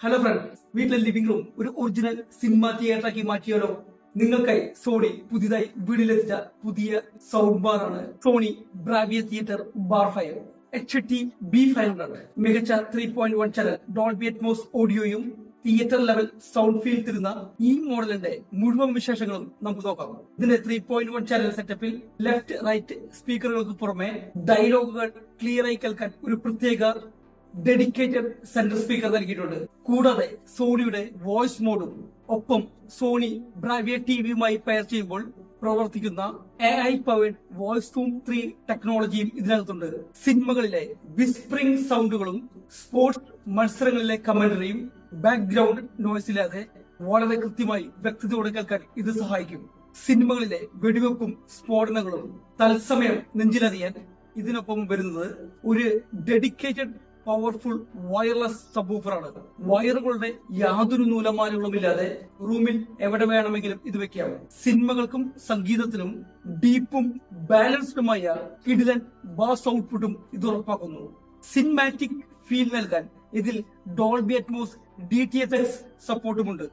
Hello friends, വീട്ടിലെ living room ഒരു original cinema തിയേറ്ററാക്കി മാറ്റിയാലോ? നിങ്ങൾക്കായി സോണി പുതിയതായി വീട്ടിലെത്തിച്ച പുതിയ സൗണ്ട് ബാർ ആണ് Sony Bravia theatre bar 5 HT-B500. മികച്ച 3.1 ചാനൽ ഡോൾബി അറ്റ്മോസ് ഓഡിയോയും തിയേറ്റർ ലെവൽ സൗണ്ട് ഫീൽ തരുന്ന ഈ മോഡലിന്റെ മുഴുവൻ വിശേഷങ്ങളും നമുക്ക് നോക്കാം. ഇതിന്റെ 3.1 ചാനൽ സെറ്റപ്പിൽ ലെഫ്റ്റ് റൈറ്റ് സ്പീക്കറുകൾക്ക് പുറമെ ഡയലോഗുകൾ ക്ലിയർ ആയി കേൾക്കാൻ ഒരു പ്രത്യേക ഡെഡിക്കേറ്റഡ് സെൻട്രൽ സ്പീക്കർ നൽകിയിട്ടുണ്ട്. കൂടാതെ സോണിയുടെ വോയിസ് മോഡും ഒപ്പം സോണി ബ്രാവിയ ടിവിയുമായി പെയർ ചെയ്യുമ്പോൾ പ്രവർത്തിക്കുന്ന AI പവേർഡ് വോയിസ് ടൂൺ 3 ടെക്നോളജിയും ഇതിനകത്തുണ്ട്. സിനിമകളിലെ വിസ്പറിംഗ് സൗണ്ടുകളും സ്പോർട്സ് മത്സരങ്ങളിലെ കമന്ററിയും ബാക്ക്ഗ്രൗണ്ട് നോയ്സ് ഇല്ലാതെ വളരെ കൃത്യമായി വ്യക്തതയോടെ കേൾക്കാൻ ഇത് സഹായിക്കും. സിനിമകളിലെ വെടിവെപ്പും സ്ഫോടനങ്ങളും തത്സമയം നെഞ്ചിലറിയാൻ ഇതിനൊപ്പം വരുന്നത് ഒരു ഡെഡിക്കേറ്റഡ് പവർഫുൾ വയർലെസ് സബ്വൂഫറാണ്. വയറുകളുടെ യാതൊരു നൂലമാലകളും ഇല്ലാതെ റൂമിൽ എവിടെ വേണമെങ്കിലും ഇത് വെക്കാം. സിനിമകൾക്കും സംഗീതത്തിനും ഡീപ്പും ബാലൻസ്ഡുമായ കിടിലൻ ബാസ് ഔട്ട്പുട്ടും ഇത് ഉറപ്പാക്കുന്നു. സിനിമാറ്റിക് ഫീൽ നൽകാൻ ഇതിൽ ഡോൾബി അറ്റ്മോസ് DTS:X സപ്പോർട്ടുമുണ്ട്.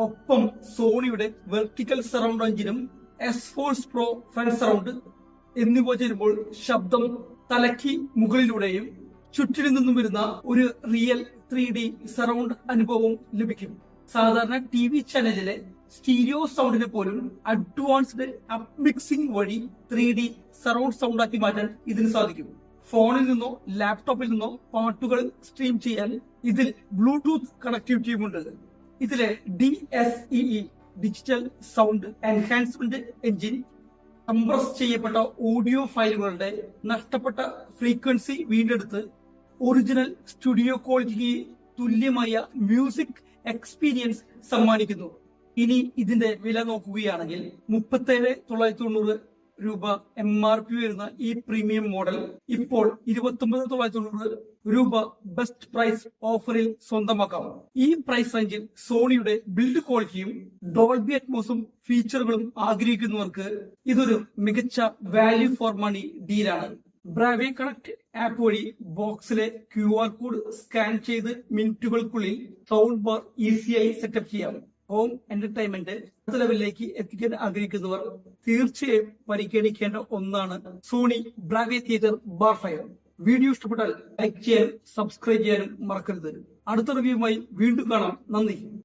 ഒപ്പം സോണിയുടെ വെർട്ടിക്കൽ സറൗണ്ട് എഞ്ചിനും S-Force Pro ഫ്രണ്ട് സറൗണ്ട് എന്നിവ ചേരുമ്പോൾ ശബ്ദം തലയ്ക്ക് മുകളിലൂടെയും ചുറ്റിലും നിന്നും വരുന്ന ഒരു റിയൽ 3D സറൗണ്ട് അനുഭവം ലഭിക്കും. സാധാരണ TV ചാനലിലെ സ്റ്റീരിയോ സൗണ്ടിനെ പോലും അഡ്വാൻസ്ഡ് അപ്മിക്സിംഗ് വഴി 3D സറൗണ്ട് സൗണ്ട് ആക്കി മാറ്റാൻ ഇതിന് സാധിക്കും. ഫോണിൽ നിന്നോ ലാപ്ടോപ്പിൽ നിന്നോ പാട്ടുകൾ സ്ട്രീം ചെയ്യാൻ ഇതിൽ ബ്ലൂടൂത്ത് കണക്ടിവിറ്റിയും ഉണ്ട്. ഇതിലെ DSEE digital sound enhancement engine compress ചെയ്യപ്പെട്ട ഓഡിയോ ഫയലുകളുടെ നഷ്ടപ്പെട്ട ഫ്രീക്വൻസി വീണ്ടെടുത്ത് ഒറിജിനൽ സ്റ്റുഡിയോ ക്വാളിറ്റിക്ക് തുല്യമായ മ്യൂസിക് എക്സ്പീരിയൻസ് സമ്മാനിക്കുന്നു. ഇനി ഇതിന്റെ വില നോക്കുകയാണെങ്കിൽ 37,990 രൂപ MRP വരുന്ന ഈ പ്രീമിയം മോഡൽ ഇപ്പോൾ 29,990 രൂപ ബെസ്റ്റ് പ്രൈസ് ഓഫറിൽ സ്വന്തമാക്കാം. ഈ പ്രൈസ് റേഞ്ചിൽ സോണിയുടെ ബിൽഡ് ക്വാളിറ്റിയും ഡോൾബി അറ്റ്മോസും ഫീച്ചറുകളും ആഗ്രഹിക്കുന്നവർക്ക് ഇതൊരു മികച്ച വാല്യൂ ഫോർ മണി ഡീലാണ്. ബ്രാവി കണക്ട് ആപ്പ് വഴി ബോക്സിലെ QR കോഡ് സ്കാൻ ചെയ്ത് മിനിറ്റുകൾക്കുള്ളിൽ സൗണ്ട് ബാർ ഈസിയായി സെറ്റപ്പ് ചെയ്യാം. ഹോം എന്റർടൈൻമെന്റ് ലെവലിലേക്ക് എത്തിക്കാൻ ആഗ്രഹിക്കുന്നവർ തീർച്ചയായും പരിഗണിക്കേണ്ട ഒന്നാണ് Sony Bravia theatre bar 5. Video ഇഷ്ടപ്പെട്ടാൽ ലൈക്ക് ചെയ്യാനും സബ്സ്ക്രൈബ് ചെയ്യാനും മറക്കരുത്. അടുത്ത റിവ്യൂമായി വീണ്ടും കാണാം. നന്ദി.